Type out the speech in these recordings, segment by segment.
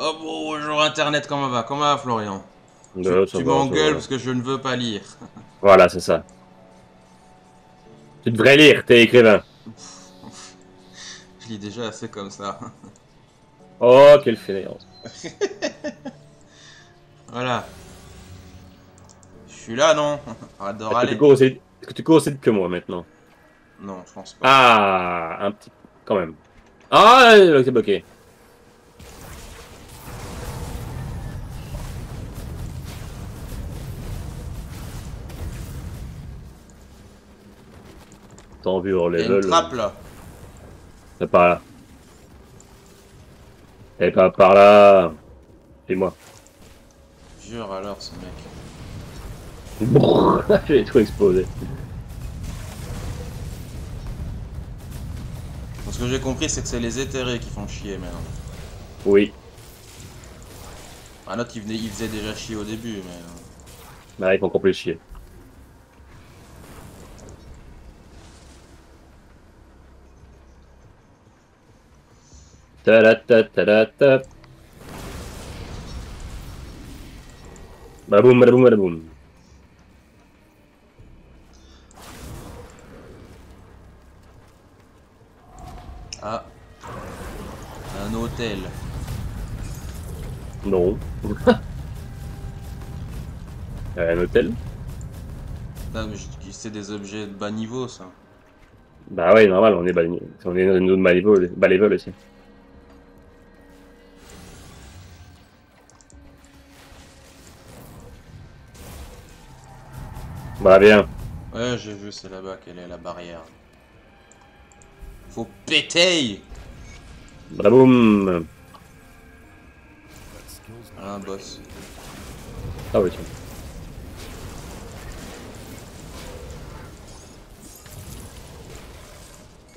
Oh bonjour internet, comment va? Comment va Florian? Tu, Ça tu va, ça m'engueules va. parce que je ne veux pas lire. Voilà, c'est ça. Tu devrais lire, t'es écrivain. Je lis déjà assez comme ça. Oh, quelle fainéance. Voilà. Je suis là, non? Arrête de râler. Est-ce que tu cours aussi vite que moi maintenant? Non, je pense pas. Ah, un petit... quand même. Ah, c'est bloqué. Tant vu hors Il y a une level. trappe là. C'est pas là. Et pas par là. Et moi. Jure alors, ce mec. Brrr, j'ai tout explosé. Bon, ce que j'ai compris, c'est que c'est les éthérés qui font chier maintenant. Oui. Un autre, il faisait déjà chier au début, mais. Bah, il faut encore plus chier. Ta-da-ta-ta-da-ta. Badaboum, badaboum, badaboum. Ah, un hôtel. Non. Un hôtel? Non, mais c'est des objets de bas niveau, ça. Bah ouais, normal, on est dans une zone bas level aussi. Bah bien. Ouais, j'ai vu, c'est là-bas quelle est la barrière. Faut péter! Badaboum. Un boss. Ah oui, tiens.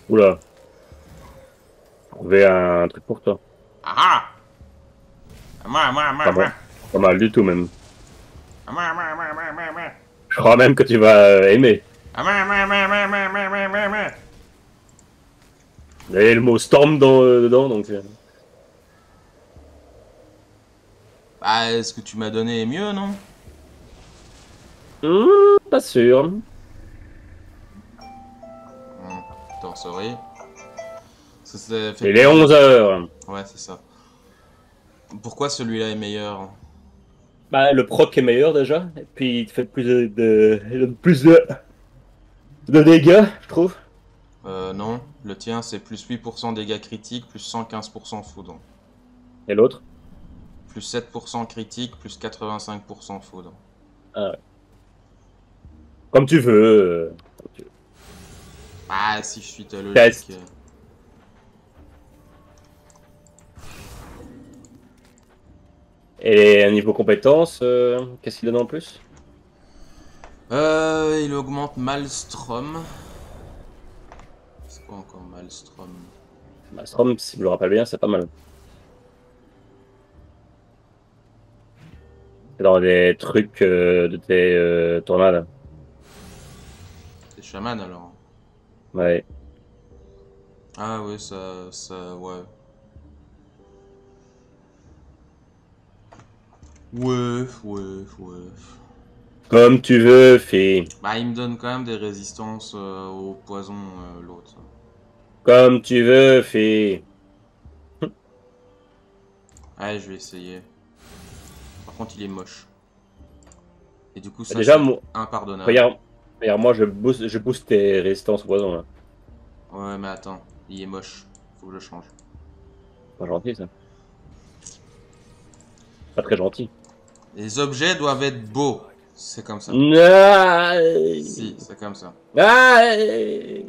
Oula, trouvé un truc pour toi. Ah ah! Pas mal. Pas mal du tout même. Ah ah! Je crois même que tu vas aimer. Il y a le mot storm dedans, donc... Bah, ce que tu m'as donné est mieux, non? Pas sûr. Attends, sorry. Ça s'est fait Il est plus 11 vite. heures. Ouais, c'est ça. Pourquoi celui-là est meilleur? Bah, le proc est meilleur déjà. Et puis il te fait il donne plus de dégâts, je trouve. Non. Le tien, c'est plus 8% dégâts critiques, plus 115% foudre. Et l'autre? Plus 7% critique, plus 85% foudre. Ah ouais. Comme tu veux. Comme tu veux. Ah, si je suis ta logique. Test. Et niveau compétences, qu'est-ce qu'il donne en plus? Il augmente Maelstrom. C'est quoi encore Maelstrom? Bah, Strom, si je me rappelle bien, c'est pas mal. C'est dans des trucs de tes tornades. C'est chaman alors. Ouais. Ah ouais, ouais. Ouais, ouais, ouais. Comme tu veux, fille. Bah, il me donne quand même des résistances au poison, l'autre. Comme tu veux, fille. Allez, je vais essayer. Par contre, il est moche. Et du coup, ça, Déjà, c'est impardonnable. regarde, regarde, moi, je booste tes résistances au poison, là. Ouais, mais attends, il est moche. Faut que je change. Pas gentil, ça. Pas très gentil. Les objets doivent être beaux. C'est comme ça. Si, Aïe. c'est comme ça. Aïe.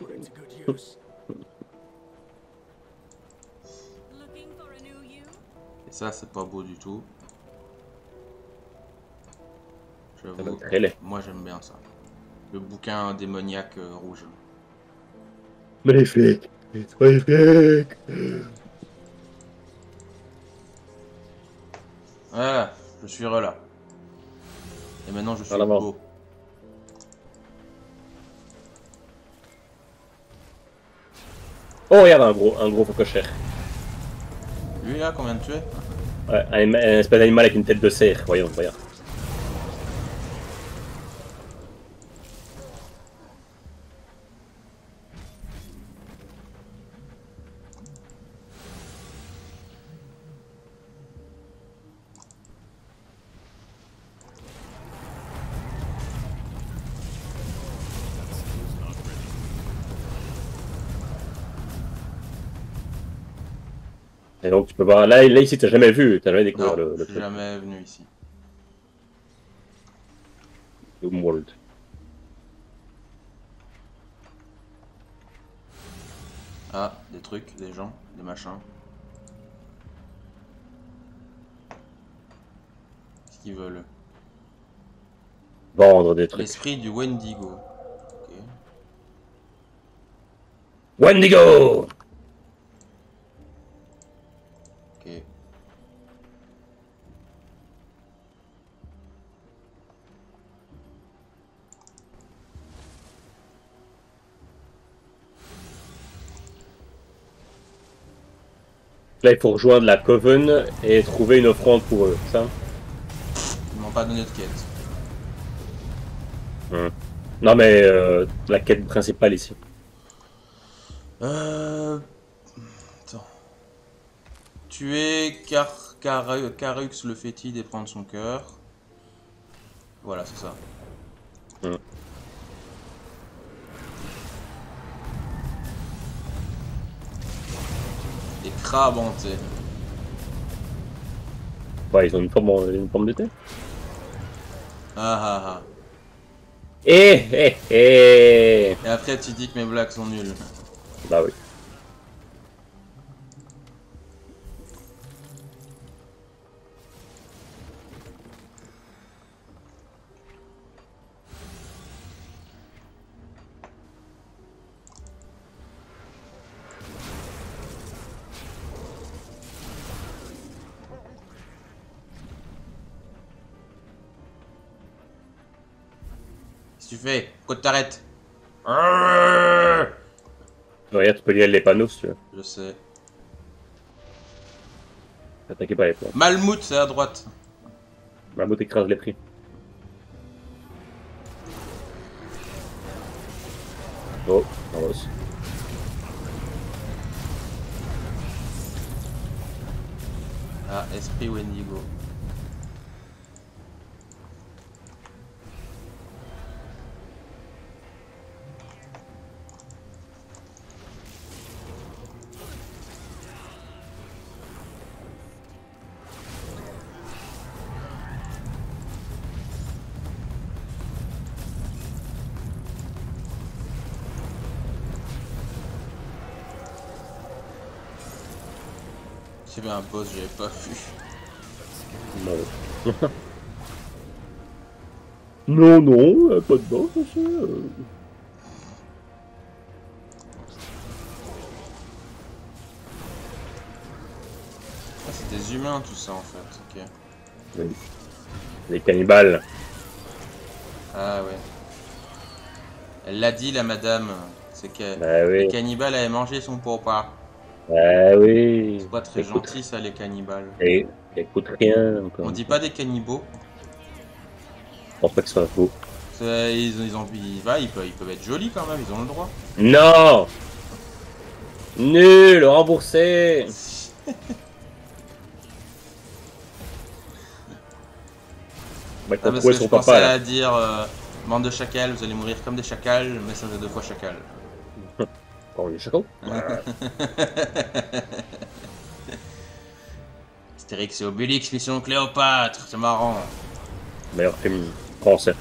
Et ça, c'est pas beau du tout. Ça va J'avoue, être très laid. moi j'aime bien ça. Le bouquin démoniaque rouge. Magnifique. Magnifique. Voilà, je suis là. Et maintenant, je En suis avant. beau. Oh, regarde, un gros cocochère. Lui là, combien de tuer? Ouais, un espèce d'animal avec une tête de cerf, voyons, voyons. Et donc tu peux voir, là ici t'as jamais vu, t'as jamais découvert Non, le je suis truc. jamais venu ici. Doomworld. Ah, des trucs, des gens, des machins. Qu'est-ce qu'ils veulent? Vendre des trucs. L'esprit du Wendigo. Ok. Wendigo! Ok. Là il faut rejoindre la Coven et trouver une offrande pour eux, ça? Ils m'ont pas donné de quête. Non mais la quête principale ici. Attends. Tuer Carux le fétide et prendre son cœur. Voilà, c'est ça. Hmm. Des crabes hantés. Ouais, ils ont une forme de tête. Ah ah ah. Eh. Et après, tu dis que mes blagues sont nulles. Bah oui. Qu'est-ce que tu fais? Pourquoi tu t'arrêtes? Regarde, tu peux lire les panneaux si tu veux. Je sais. Attaqué par les plantes. Malmouth, c'est à droite. Mammouth écrase les prix. Oh, avance. Ah, esprit Wendigo. S'il y avait un boss, j'avais pas vu. Non. Non, pas de boss, ça. Ah, c'est des humains tout ça en fait, ok. Oui. Les cannibales. Ah ouais. Elle l'a dit la madame, c'est que Bah les oui. cannibales avaient mangé son papa. Bah oui. C'est pas très gentil ça les cannibales. Et ça coûte rien encore On une dit fois. pas des cannibaux. Je pense pas que ce soit faux. Ils peuvent être jolis quand même, ils ont le droit. Non! Nul! Remboursé! Bah, Ah, qu'on parce trouvait que je son pensais papa là. à dire bande de chacals, vous allez mourir comme des chacals, mais ça fait 2 fois chacal. Oh, les chacals? Astérix et Obélix, mission Cléopâtre, c'est marrant. Meilleur film français.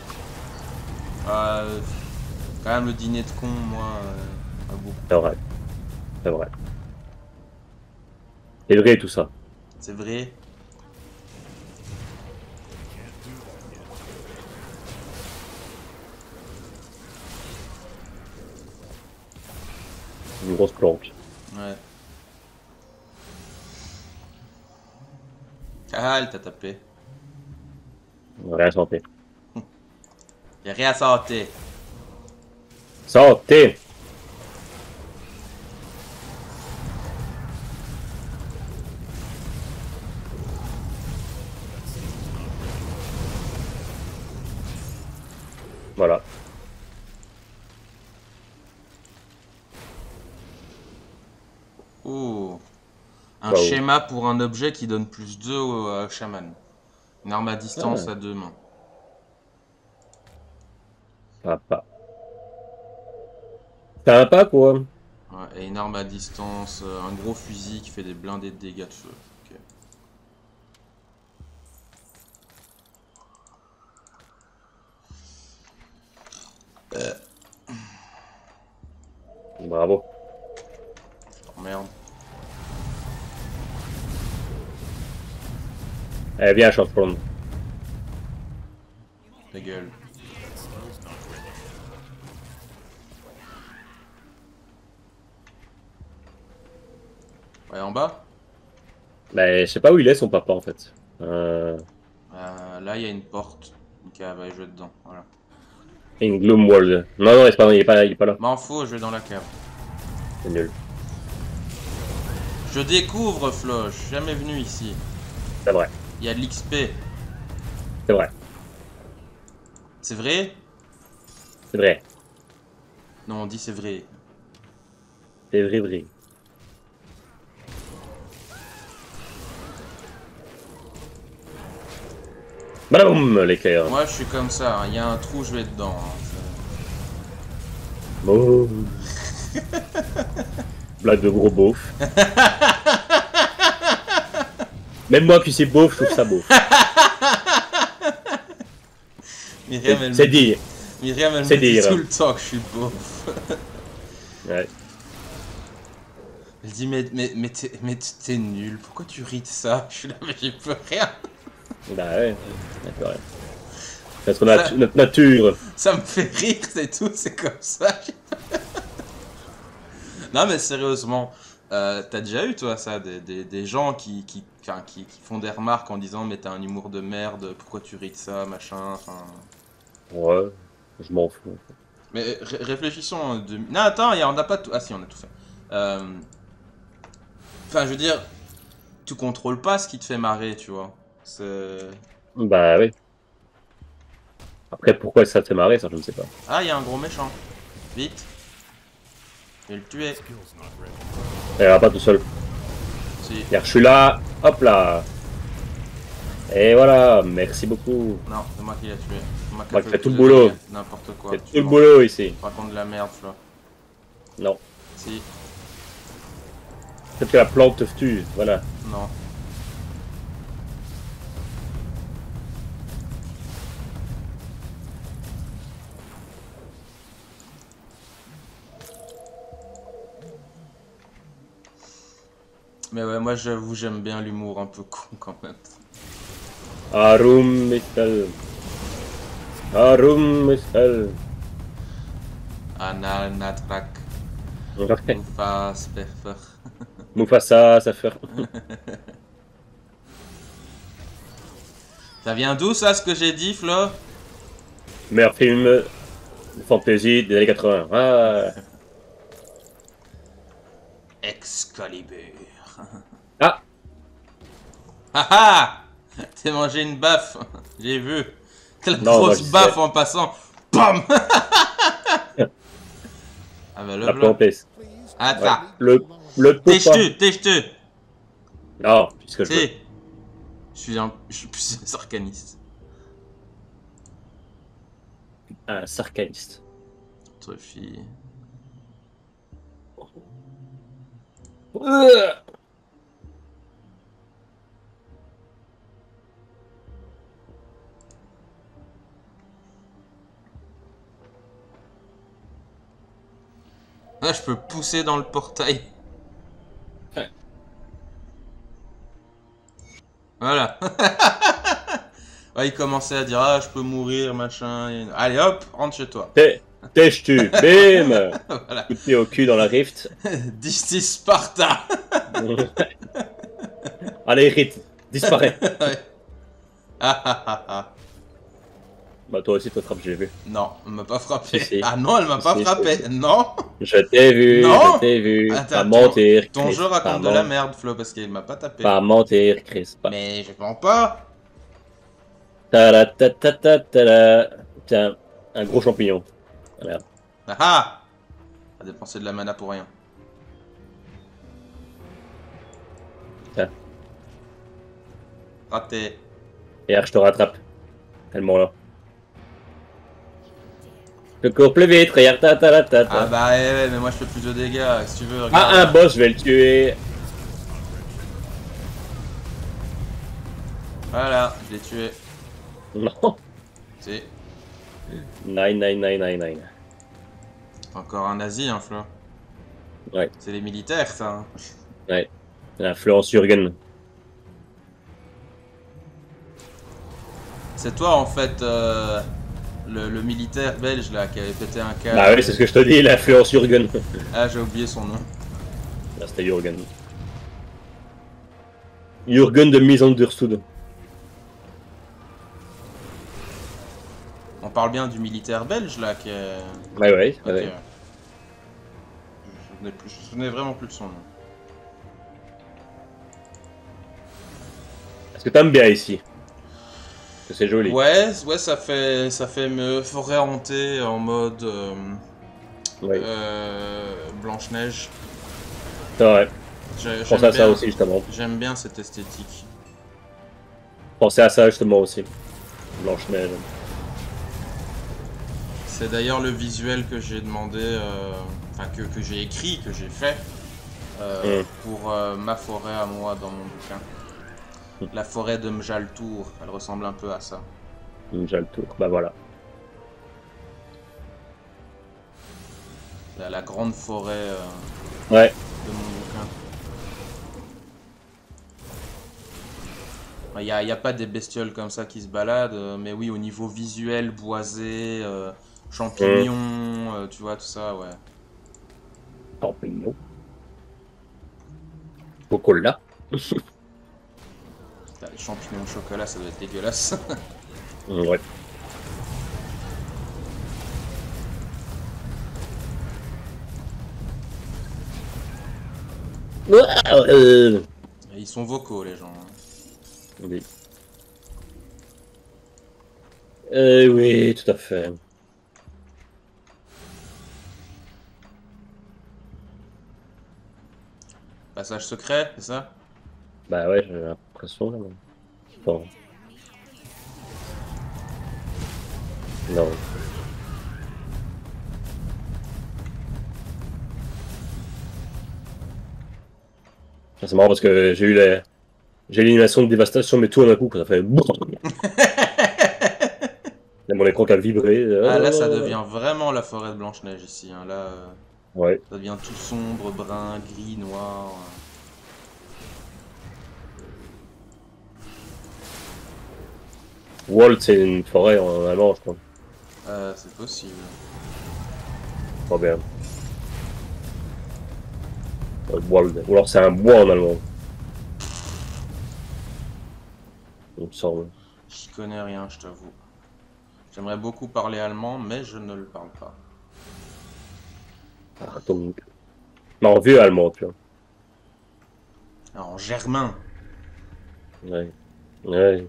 Euh, Quand même le dîner de con, moi, pas beaucoup. C'est vrai. C'est vrai. C'est vrai tout ça. C'est vrai. Une grosse plante. Ouais. Ah, elle t'a tapé. Rien santé. Y'a rien à santé. Santé! Voilà. Oh. Un Wow. schéma pour un objet qui donne plus 2 au chaman. Une arme à distance Ah. à 2 mains. Sympa. Sympa, quoi. Ouais, et une arme à distance, un gros fusil qui fait des blindés de dégâts de feu. Ok. Bravo. Oh, merde. Eh bien, champion. Ta gueule. Ouais, en bas. Mais je sais pas où il est, son papa, en fait. Là, il y a une porte. Une cave, allez, je vais dedans. Voilà. In Gloom World. Non, non, il est pas là. M'en fous, je vais dans la cave. C'est nul. Je découvre, Flo, je suis jamais venu ici. C'est vrai. Il y a de l'XP. C'est vrai. C'est vrai? C'est vrai. Non, on dit c'est vrai. C'est vrai, vrai. Badaboum, l'éclair. Moi, je suis comme ça. Il y a un trou, je vais dedans. Oh. Blague de gros beauf. Même moi qui sais beauf, je trouve ça beauf. Myriam, elle C'est me dire. Myriam, elle C'est me dit dire. tout le temps que je suis beau. Ouais. Elle dit mais t'es nul. Pourquoi tu ris de ça? Je suis là, mais j'y peux rien. Bah ouais. D'accord. Parce qu'on a notre nature. Ça me fait rire, c'est tout. C'est comme ça. Non, mais sérieusement, t'as déjà eu, toi, ça, des gens qui font des remarques en disant mais t'as un humour de merde, pourquoi tu ris de ça, machin, enfin... Ouais. Je m'en fous. Mais réfléchissons... Non, attends, on n'a pas tout... Ah si, on a tout fait. Enfin, je veux dire, tu contrôles pas ce qui te fait marrer, tu vois. C'est... Bah oui. Après, pourquoi ça te fait marrer, ça, je ne sais pas. Ah, il y a un gros méchant. Vite. Je vais le tuer. Il va pas tout seul. Si. Regarde, je suis là. Hop là. Et voilà. Merci beaucoup. Non, c'est moi qui l'ai tué. Moi qui fais fait tout le de boulot. dégâts. N'importe quoi. C'est tout le boulot ici. Raconte de la merde, Flo. Non. Si. Peut-être que la plante te tue. Voilà. Non. Mais ouais, moi j'avoue, j'aime bien l'humour un peu con quand même. Arum Mistel. Arum Mistel. Anal Natrak. Ouais. Mufas Perfer. Mufasa, ça fait. Ça vient d'où ça, ce que j'ai dit, Flo? Meilleur film de fantasy des années 80. Ah. Excalibur. Ah. Ah ah! T'es mangé une baffe, j'ai vu. Quelle Non, grosse moi, baffe en passant. Bam! Ah bah La le plante est. Attends. Ouais. Le T'es pot. jeté. Non, puisque je veux. Si. Je suis plus un arcaniste. Un sarcaniste. Trophy. Là, je peux pousser dans le portail. Ouais. Voilà. Ouais, il commençait à dire ah je peux mourir machin. Allez hop, rentre chez toi. T'es-tu, bim. Voilà. Coup de pied au cul dans la rift. D'ici Sparta. Allez, Rite, disparaît. Ouais. Ah ah ah ah. Bah toi aussi, toi frappe, j'ai vu. Non, elle m'a pas frappé. Si, si. Ah non, elle m'a pas Si, frappé. si. Non. Je t'ai vu, Non. je t'ai vu. Attends, Pas mentir, ton Chris. jeu Pas raconte de la merde, Flo, parce qu'il m'a pas tapé. Pas mentir, Chris. Pas. Mais je mens pas. Ta-da-ta-ta-ta-ta-da. Tiens, Un gros champignon. Ah, merde. Ah ah! A dépensé de la mana pour rien. Tiens. Raté. Et je te rattrape. Tellement là. Je cours plus vite, regarde ta ta ta ta Ah ta. bah ouais, mais moi je fais plus de dégâts, si tu veux, regarde. Ah, un boss, je vais le tuer. Voilà, je l'ai tué. Non. C'est 9999. encore un nazi, hein, Flo. Ouais, C'est les militaires, ça. Hein. ouais. L'influence Jürgen. C'est toi, en fait, le militaire belge, là, qui avait pété un câble. Bah oui, c'est ce que je te dis, l'influence Jürgen. Ah, j'ai oublié son nom. Là, c'était Jürgen. Jürgen de Misunderstood. On parle bien du militaire belge, là, qui est... Ouais, ouais, Ok. ouais. Je me souvenais vraiment plus de son nom. Est-ce que t'aimes bien ici? Que c'est joli. Ouais, ouais, ça fait me forêt hantée en mode Ouais. Blanche-Neige. C'est vrai. J'ai- Je pensais à ça aussi, justement. J'aime bien cette esthétique. Je pensais à ça, justement, aussi. Blanche-Neige. C'est d'ailleurs le visuel que j'ai demandé, enfin que j'ai écrit, que j'ai fait pour ma forêt à moi dans mon bouquin. La forêt de Mjaltour, elle ressemble un peu à ça. Déjà le tour. Bah voilà. La grande forêt Ouais. de mon bouquin. Il y a pas des bestioles comme ça qui se baladent, mais oui, au niveau visuel, boisé, champignons, tu vois, tout ça, ouais. Champignons. Chocolat. Putain, les champignons au chocolat, ça doit être dégueulasse. Ouais. Ils sont vocaux, les gens. Oui. Oui, tout à fait. Passage secret, c'est ça? Bah ouais, j'ai l'impression. Là. Bon. Non. C'est marrant parce que j'ai eu j'ai l'animation de dévastation, mais tout d'un coup, quand ça fait. Là, mon écran qui a vibré. Ah, là, ça devient vraiment la forêt de Blanche-Neige ici. Hein. Là, Ouais. ça devient tout sombre, brun, gris, noir. Wald, c'est une forêt en allemand, je crois. C'est possible. Pas bien. Wald. Ou alors c'est un bois en allemand. Il me semble. J'y connais rien, je t'avoue. J'aimerais beaucoup parler allemand, mais je ne le parle pas. Ah, donc. Non, en vieux allemand, tu vois. Alors, en germain, Ouais. Ouais,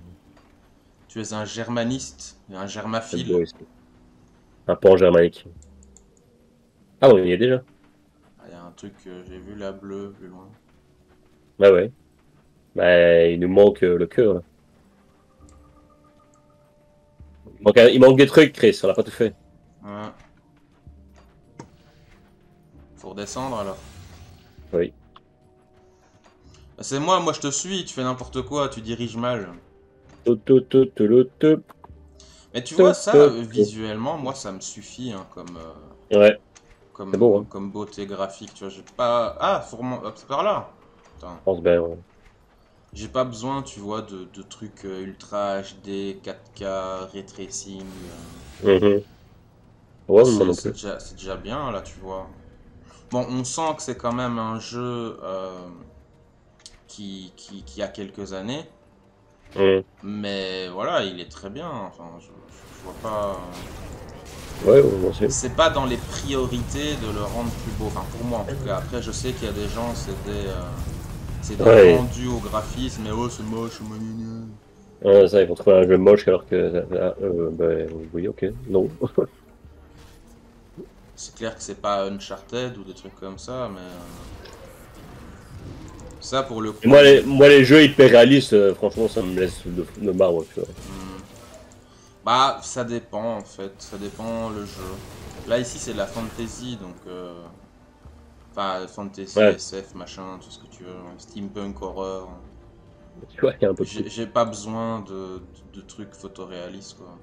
tu es un germaniste, un c'est germaphile. beau ici. Un pan germanique. Ah, on y est déjà. Ah, il y a un truc que j'ai vu là, bleu, plus loin. Bah ouais. Bah, il nous manque le cœur, là. Il manque des trucs, Chris, on l'a pas tout fait. Ouais. Faut redescendre alors. Oui. C'est moi je te suis, tu fais n'importe quoi, tu diriges mal. Tout, tout, tout, tout, tout, tout, Mais tu vois, tout, ça, tout. visuellement, moi, ça me suffit hein, Ouais, c'est beau, hein. comme beauté graphique. Tu vois, j'ai pas. Ah, hop, c'est par là. Putain. Je pense bien, ouais. J'ai pas besoin, tu vois, de trucs ultra HD, 4K, ray tracing. Mhm. Ouais, moi non C'est plus. déjà bien, là, tu vois. Bon, on sent que c'est quand même un jeu qui a quelques années. Mhm. Mais voilà, il est très bien. Enfin, je vois pas. Ouais, ouais, moi aussi. C'est pas dans les priorités de le rendre plus beau. Enfin, pour moi en tout cas. Après, je sais qu'il y a des gens, c'est des Ouais. rendus au graphisme. Mais oh, c'est moche, c'est moche. Ça, ils vont trouver un jeu moche alors que... ben, oui, ok, non. C'est clair que c'est pas Uncharted ou des trucs comme ça, mais... ça, pour le Et coup... moi, les jeux hyper réalistes, franchement, ça me laisse de marbre, tu vois. Bah, ça dépend, en fait. Ça dépend le jeu. Là, ici, c'est de la fantasy, donc... Enfin, fantasy, Ouais, SF, machin, tout ce que tu veux. Steampunk, horreur. tu vois, il y a un peu de tout. J'ai pas besoin de trucs photoréalistes, quoi.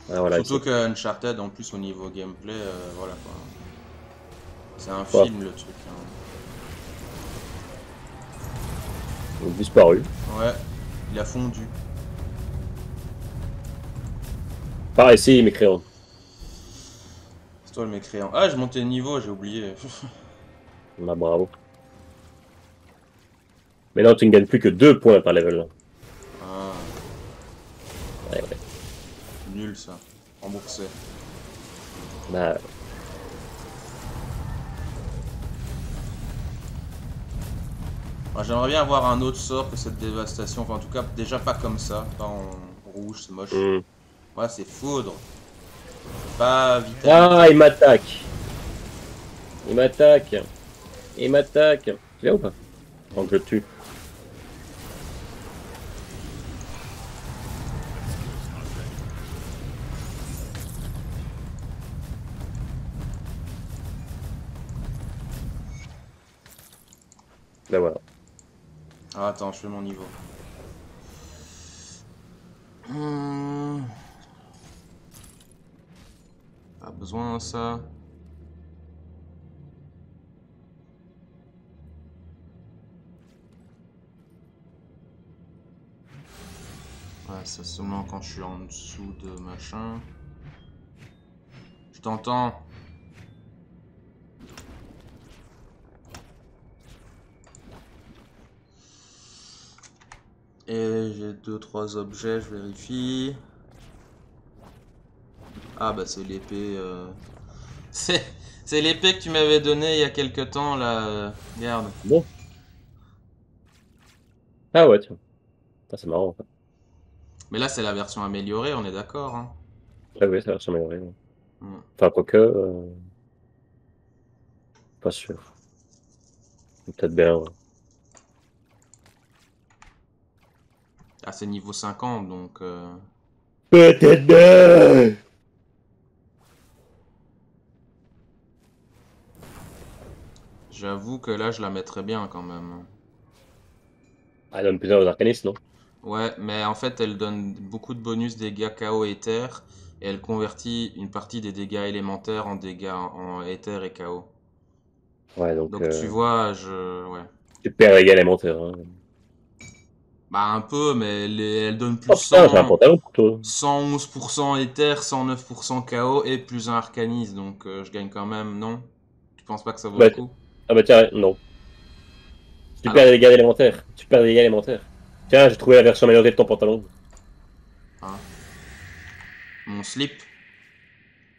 Ah, voilà, Surtout ici. que Uncharted, en plus, au niveau gameplay, voilà, quoi. C'est un Ouais, film, le truc, hein. ils ont disparu. Ouais, il a fondu. Par ici, mes crayons. C'est toi le mécréant. Ah, je montais de niveau, j'ai oublié. Ah, bravo. Mais là, tu ne gagnes plus que 2 points par level. Ah, Ouais, ouais. nul ça. Remboursé. Bah, Moi, j'aimerais bien avoir un autre sort que cette dévastation. Enfin, en tout cas, déjà pas comme ça. Pas en rouge, c'est moche. hmm. Ouais, c'est foudre. Pas Ah, vitalité. il m'attaque. Il m'attaque. Il m'attaque. Tu viens ou pas? Tant que je le tue. Ben voilà. Ah, attends, je fais mon niveau. Hmm, pas besoin de ça. Ouais, ça seulement quand je suis en dessous de machin. Je t'entends. Et j'ai deux trois objets, je vérifie. Ah bah c'est l'épée. C'est c'est l'épée que tu m'avais donnée il y a quelque temps là. Regarde. Bon. Ah ouais, tiens. Ah, c'est marrant. Ça. Mais là c'est la version améliorée, on est d'accord, hein. Ah oui, ça va s'améliorer. Ouais. Hmm. Enfin, quoique, pas sûr. Peut-être bien. Ouais. Ah c'est niveau 50 donc. Peut-être bien. J'avoue que là je la mettrais bien quand même. Ah, elle donne plus aux arcanistes, non? Ouais, mais en fait elle donne beaucoup de bonus dégâts KO et éther. Et elle convertit une partie des dégâts élémentaires en dégâts en éther et KO. Ouais, donc, Donc tu vois, je... Ouais. super égal élémentaire. Hein. Bah un peu, mais elle donne plus Oh putain, j'ai un 100, pantalon pour toi. 111% éther, 109% KO et plus un arcanisme, donc je gagne quand même, non? Tu penses pas que ça vaut le Bah, coup? ah bah tiens, non. Super Alors, dégâts élémentaires. Super dégâts élémentaires. Tiens, j'ai trouvé la version améliorée de ton pantalon. hein, mon slip.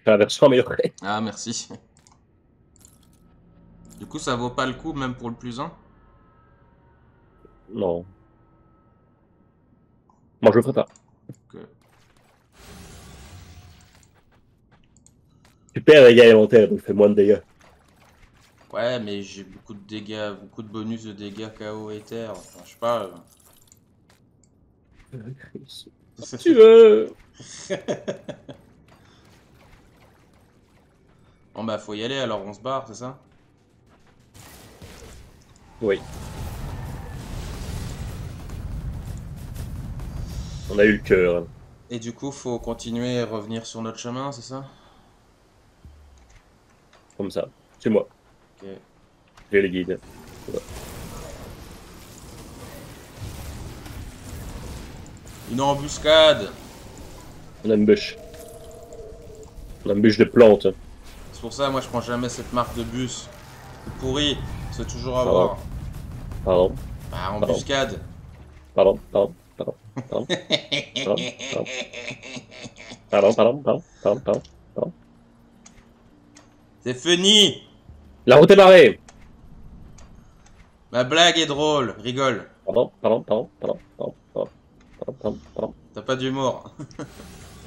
Enfin, la version améliorée. Ah, merci. Du coup, ça vaut pas le coup, même pour le plus un. Non. Moi, je le ferai pas. Que... Super dégâts élémentaires, donc fait moins de dégâts. Ouais, mais j'ai beaucoup de dégâts, beaucoup de bonus de dégâts KO éther. Enfin, je sais pas. Tu veux? Bon bah, faut y aller, alors on se barre, c'est ça? Oui. On a eu le cœur. Et du coup, faut continuer et revenir sur notre chemin, c'est ça? Comme ça. C'est moi. Ok. J'ai le guide. Ouais. Une embuscade! On a une bûche. On a une bûche de plantes. C'est pour ça, moi, je prends jamais cette marque de bus. C'est pourri, c'est toujours Pardon. avoir. Pardon. Bah, Pardon. embuscade. Pardon. Pardon. Pardon. Pardon. Pardon. Pardon. Pardon. Pardon. Pardon. Pardon. Pardon. Pardon. C'est funny! La route est barrée. Ma blague est drôle, rigole. Pardon. Pardon. Pardon. Pardon. Pardon. T'as pas d'humour.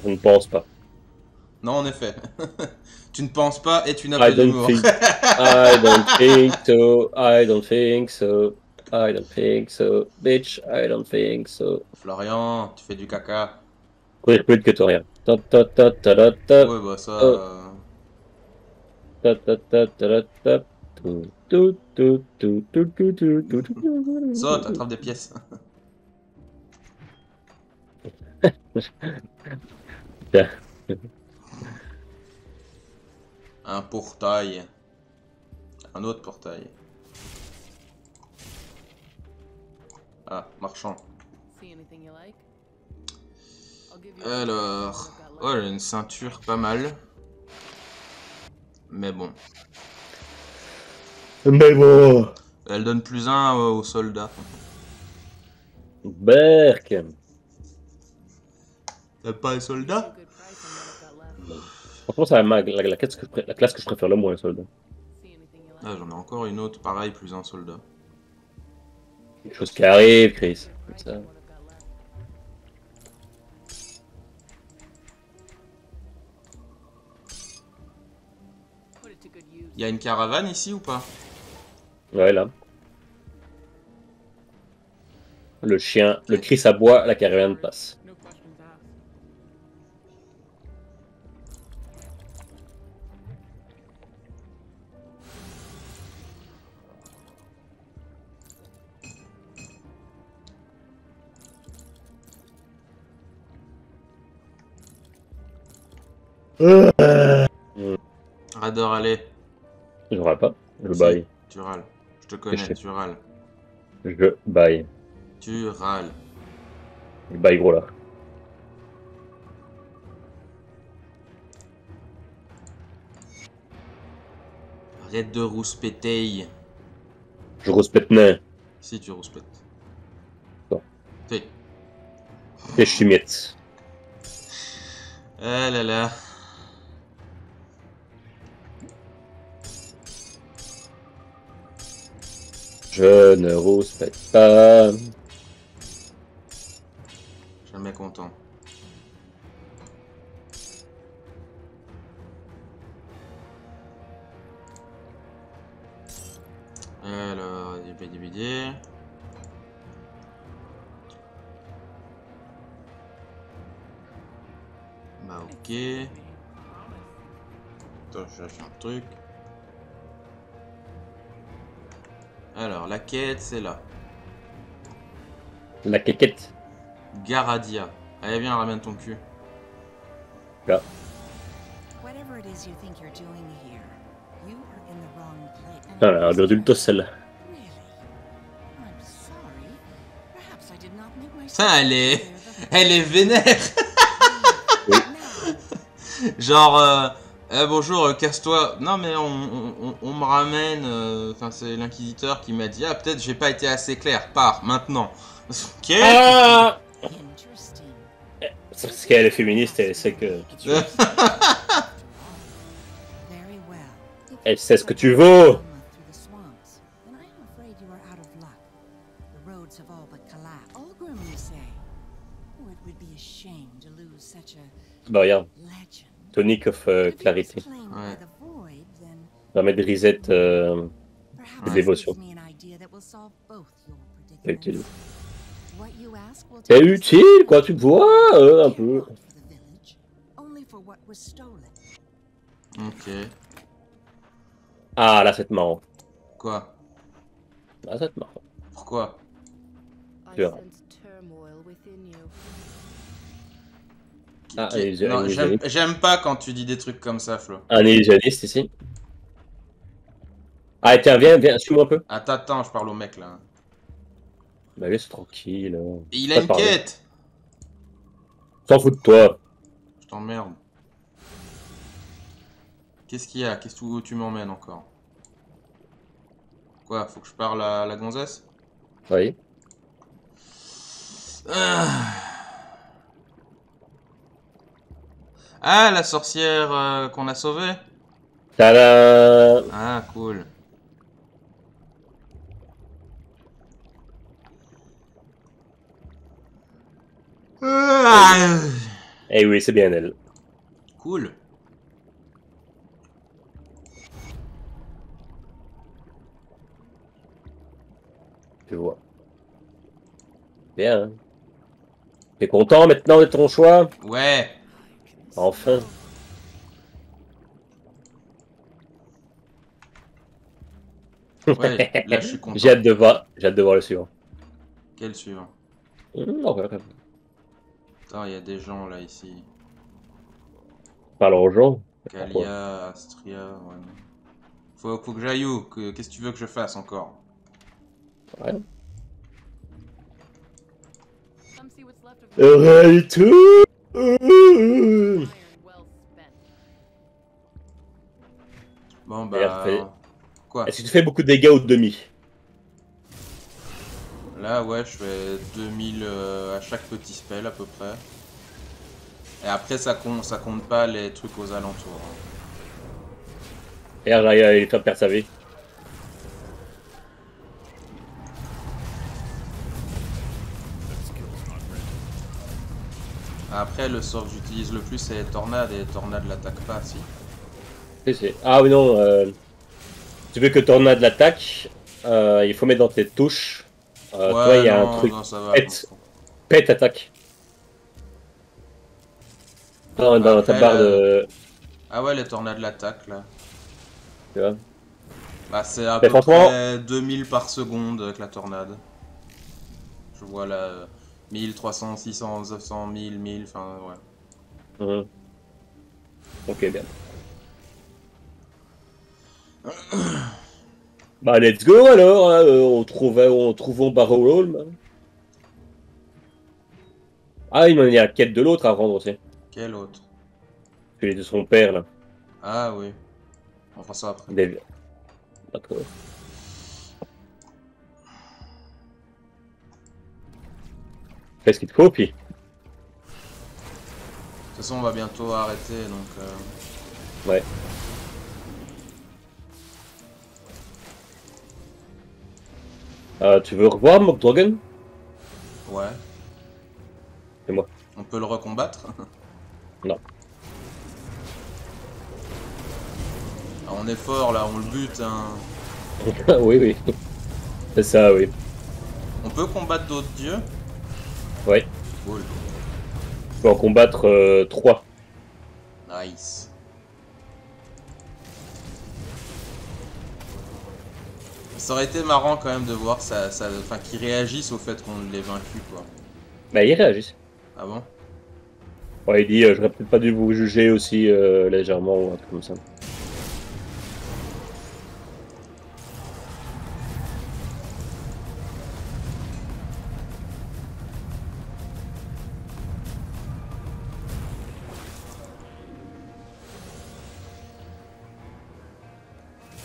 Je ne pense pas. Non, en effet. Tu ne penses pas et tu n'as I pas don't d'humour. think. I don't think so. I don't think so. I don't think so. Bitch, I don't think so. Florian, tu fais du caca. Courir plus vite que toi, rien. Ta ta ta ta ta ta. Ouais, bah ça... Oh, ta ta ta ta ta ta. Tu, tu, tu, tu, tu, tu, tu, tu, Ça, tu. t'attrapes des pièces. Tiens. Un portail. Un autre portail. Ah, marchand. Alors... Oh, j'ai une ceinture pas mal. Mais bon. Mais bon. Elle donne plus un aux soldats. Berk. T'as pas les soldats? Franchement, c'est la classe que je préfère le moins, soldat. Ah, j'en ai encore une autre, pareil, plus un soldat. Quelque chose qui arrive, Chris. Comme ça. Il y a une caravane ici ou pas? Ouais, là. Le chien, le Chris aboie, la caravane passe. Raider, allez. Je râle pas, je Si, baille. tu râles. Je te connais, tu râles. Je baille. Tu râles. Je baille gros là. Arrête de rouspéter. Je respecte nain. Si, tu rouspètes. Bon. Si. Et je suis miette. Ah là là. Je ne respecte pas. Jamais content. Alors, diviser. Bah ok. Attends, je cherche un truc. Alors, la quête, c'est là. La quéquette. Garadia. Allez, viens, ramène ton cul. Là. Whatever it is you think you're doing here, you are in the wrong place. Putain, elle a l'air d'adultos celle-là. Really? I'm sorry. Perhaps I did not make myself Putain, clear elle est vénère. Oui. Now, Genre, bonjour, casse-toi. Non, mais on me ramène. Enfin, c'est l'inquisiteur qui m'a dit, ah, peut-être j'ai pas été assez clair. Pars, maintenant. Ok. Ah, interesting. c'est parce qu'elle est féministe et elle sait que qui tu es. Very well. If Elle you sait ce que put tu your vaux. armor through the swamps, then I am afraid you are out of luck. The roads have all but collapsed. Olgrim, you say? Oh, it would be a shame to lose such a Bah regarde, legend. tonic of If he was clarité. claimed Ouais. by the void, then On va mettre reset perhaps dévotion. this gives me an idea that will solve both your C'est utile. predicaments. What you ask will C'est take us utile, quoi, tu vois, un peu. for the village, only for what was stolen. Ok. Ah, là, c'est marrant. Quoi? Là, c'est marrant. Pourquoi? Sure. Ah, Non, un j'aime pas quand tu dis des trucs comme ça, Flo. illusionniste ici. Ah, tiens, viens, suis-moi un peu. Attends, je parle au mec là. Bah, laisse tranquille. Il a Pas une parler. quête! S'en fout de toi. Je t'emmerde. Qu'est-ce qu'il y a? Qu'est-ce que tu m'emmènes encore? Quoi? Faut que je parle à la gonzesse? Oui. Ah, la sorcière qu'on a sauvée? Tada! Ah, cool. Ah, Eh oui, c'est bien elle. cool. Tu vois. Bien. Hein. T'es content maintenant de ton choix? Ouais. Enfin. Ouais, là je suis J'ai content. hâte de voir. J'ai hâte de voir le suivant. Quel suivant? On verra. Attends, il y a des gens là ici. Parlons aux gens. Pourquoi? Kalia, Astria, ouais. Faut que j'aille où? Qu'est-ce que tu veux que je fasse encore? Ouais. Come see what's left of your Réalité. iron well spent. Bon Regarde, bah... Quoi? est-ce que tu fais beaucoup de dégâts au demi? Là ouais, je fais 2000 à chaque petit spell à peu près. Et après ça compte pas les trucs aux alentours. Hein. Regarde, j'arrive à les faire perdre sa vie. Après le sort que j'utilise le plus c'est les tornades et les tornades l'attaquent pas si. Ah oui, non. Tu veux que Tornade l'attaque, il faut mettre dans tes touches. Toi, Ouais il y a un non, truc. non ça va, je m'en Pet, fous. pet attaque. Dans ta Après, barre de. ah ouais les tornades l'attaquent là. Tu vois. Bah c'est à Mais peu franchement. près 2000 par seconde avec la tornade. Je vois là 1300, 600, 900, 1000, 1000, enfin ouais. Mhm. Ok, bien. Bah, let's go alors. Hein, on trouvons Barrow Roll. Ah, il y a la quête de l'autre à rendre aussi. Quel autre? Celui de son père, là. Ah oui. On fera ça après. Des- D'accord. Fais ce qu'il te faut, puis. De toute façon, on va bientôt arrêter, donc... Ouais. Tu veux revoir Mock Dragon? Ouais. C'est moi. On peut le recombattre? Non. Ah, on est fort, là, on le bute, hein. Oui, oui. C'est ça, oui. On peut combattre d'autres dieux? Ouais. Cool. Tu peux en combattre 3. Nice. Ça aurait été marrant quand même de voir enfin, qu'ils réagissent au fait qu'on l'ait vaincu, quoi. Bah, ils réagissent. Ah bon? Ouais, il dit j'aurais peut-être pas dû vous juger aussi légèrement ou un truc comme ça.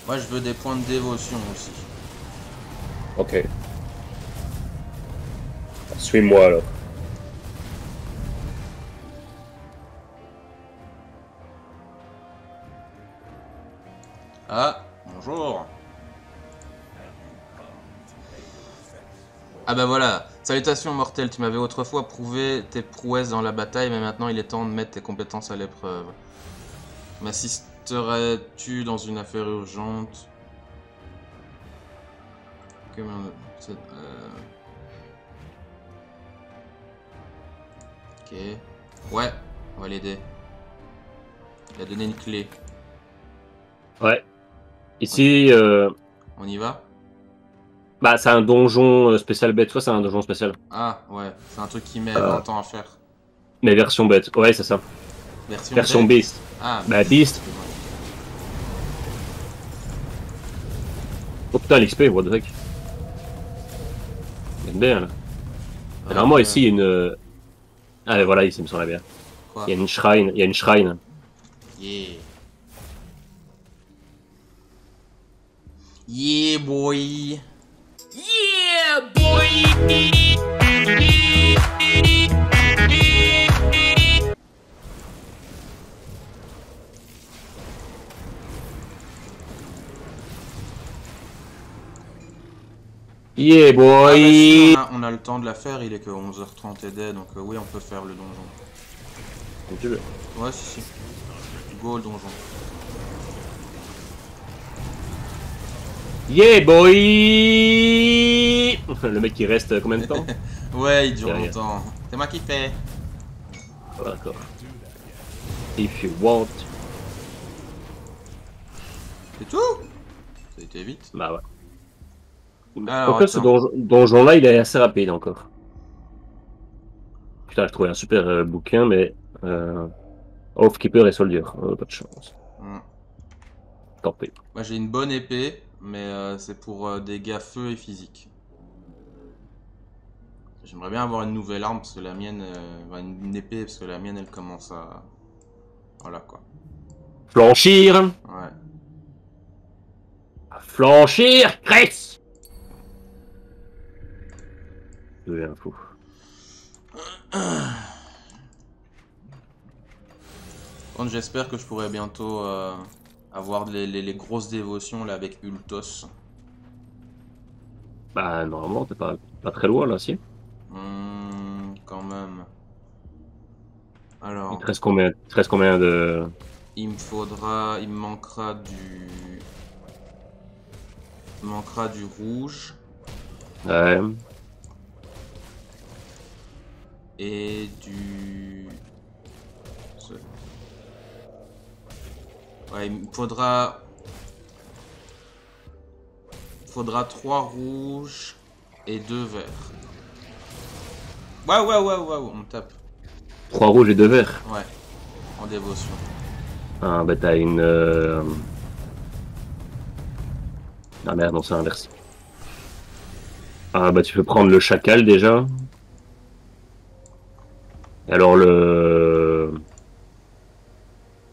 Moi, je veux des points de dévotion aussi. Ok. Suis-moi alors. Ah, bonjour. Ah bah voilà, salutations mortelles, tu m'avais autrefois prouvé tes prouesses dans la bataille, mais maintenant il est temps de mettre tes compétences à l'épreuve. M'assisterais-tu dans une affaire urgente? Ok. Ouais, on va l'aider. Il a donné une clé. Ouais. Ici, On y va? bah, c'est un donjon spécial bête. Soit c'est un donjon spécial. Ah, ouais, c'est un truc qui met 20 ans à faire. Mais version bête. Ouais, c'est ça. Version bête. Beast. Ah, Bah, Beast. Oh putain, l'XP, what the heck. J'aime bien là. Normalement, ici, il y a une. Ah, mais voilà, ici, il me semblait bien. Quoi? Il y a une shrine. Il y a une shrine. Yeah. Yeah, boy. Yeah, boy. Yeah Ah, bah, boy! si, on a le temps de la faire, il est que 11h30 et dead, donc oui, on peut faire le donjon. Comme tu veux. Ouais, si. Go le donjon. Yeah boy! Le mec qui reste combien de temps? Ouais, il dure Derrière. longtemps. C'est moi qui fais. D'accord. If you want. C'est tout? Ça a été vite. Bah ouais. Alors, Quoique ce attends. donjon-là, il est assez rapide encore. Putain, j'ai trouvé un super bouquin, mais Oathkeeper et Soldier. Pas de chance. Hmm. Tant pis. Moi j'ai une bonne épée, mais c'est pour dégâts feu et physique. J'aimerais bien avoir une nouvelle arme parce que la mienne, enfin, une épée parce que la mienne elle commence à, voilà quoi. Flanchir! Ouais. Flanchir! Chris! Je deviens fou. Contre, j'espère que je pourrai bientôt avoir les grosses dévotions là avec Ultos. Bah, normalement, t'es pas très loin là, si. Quand même. Il Alors, te reste combien, de. il me manquera du rouge Ouais. et du. Ouais, il me faudra 3 rouges et 2 verts. Ouais, on tape. 3 rouges et 2 verts. Ouais, en dévotion. Ah, bah, t'as une. Ah merde, non, c'est inversé. Ah, bah, tu peux prendre le chacal déjà. Et alors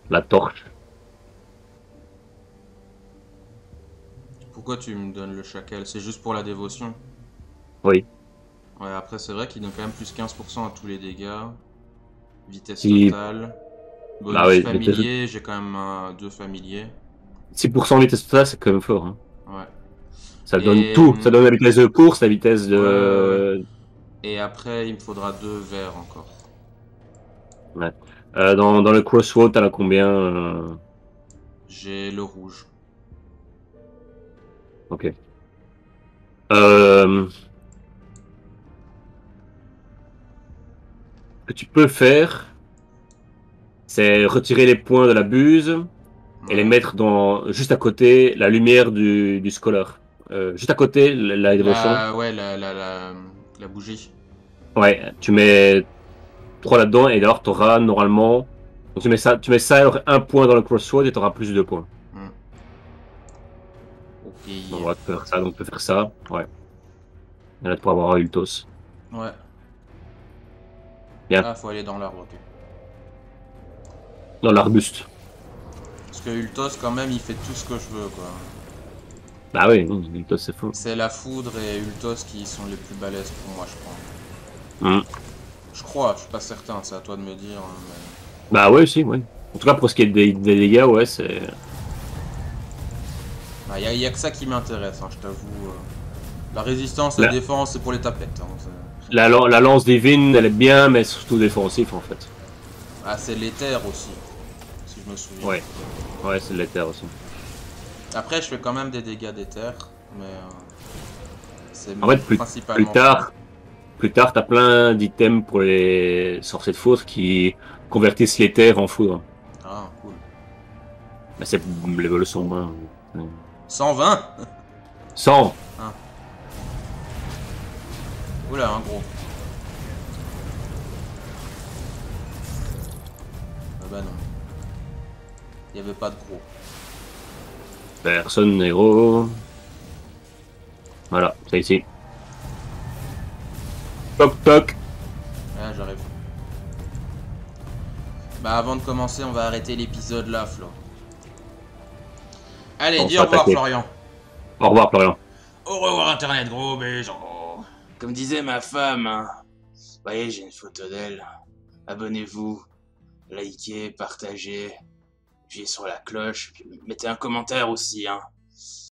la torche. Pourquoi tu me donnes le chacal? C'est juste pour la dévotion? Oui. Ouais, après c'est vrai qu'il donne quand même plus 15% à tous les dégâts. Vitesse Si. totale. Bah Bonus oui, familier, j'ai quand même 2 familiers. 6% de vitesse totale, c'est quand même fort. Hein. Ouais. Ça donne Et, tout. Ça donne la vitesse de course, la vitesse ouais, ouais. de. Et après il me faudra 2 verts encore. Ouais. Dans le crossroad, t'en as combien J'ai le rouge. Ok. Ce que tu peux faire, c'est retirer les points de la buse et les Ouais. mettre juste à côté la lumière du scholar. Juste à côté la dévotion. Ouais, la bougie. Ouais, tu mets 3 là-dedans et alors tu auras normalement. Donc tu mets ça alors un point dans le crossroad et tu auras plus de points. Ok. Donc, on va faire ça, donc tu peux faire ça. Ouais. Et là, tu pourras avoir un Ultos. Ouais. Bien. Ah, faut aller dans l'arbre, ok. Dans l'arbuste. Parce que Ultos, quand même, il fait tout ce que je veux, quoi. Bah oui, Ultos c'est faux. C'est la foudre et Ultos qui sont les plus balèzes pour moi, je crois. Mm. Je crois, je suis pas certain, c'est à toi de me dire. Hein, mais... Bah ouais, aussi, ouais. En tout cas, pour ce qui est des dégâts, ouais, c'est. Ah, y a que ça qui m'intéresse, hein, je t'avoue. La résistance, la La, défense, c'est pour les tapettes. Hein, la lance divine, elle est bien, mais surtout défensif en fait. ah, c'est l'éther aussi, si je me souviens. Ouais, ouais, c'est de l'éther aussi. Après, je fais quand même des dégâts d'éther, mais c'est En fait, principalement ça. plus tard, t'as plein d'items pour les sorciers de foudre qui convertissent l'éther en foudre. Ah, cool. Mais c'est les vols sont moins. 120. 100. Ah. Oula, un gros. Ah bah non. Il y avait pas de gros. Personne héros. Voilà, c'est ici. Toc toc. Ah, j'arrive. Bah avant de commencer, on va arrêter l'épisode là, Flo. Allez, On dis va au revoir, attaquer. Florian. Au revoir, Florian. Au revoir, Internet, gros bisous. Comme disait ma femme, hein. Vous voyez, j'ai une photo d'elle. Abonnez-vous, likez, partagez, appuyez sur la cloche, puis mettez un commentaire aussi, hein.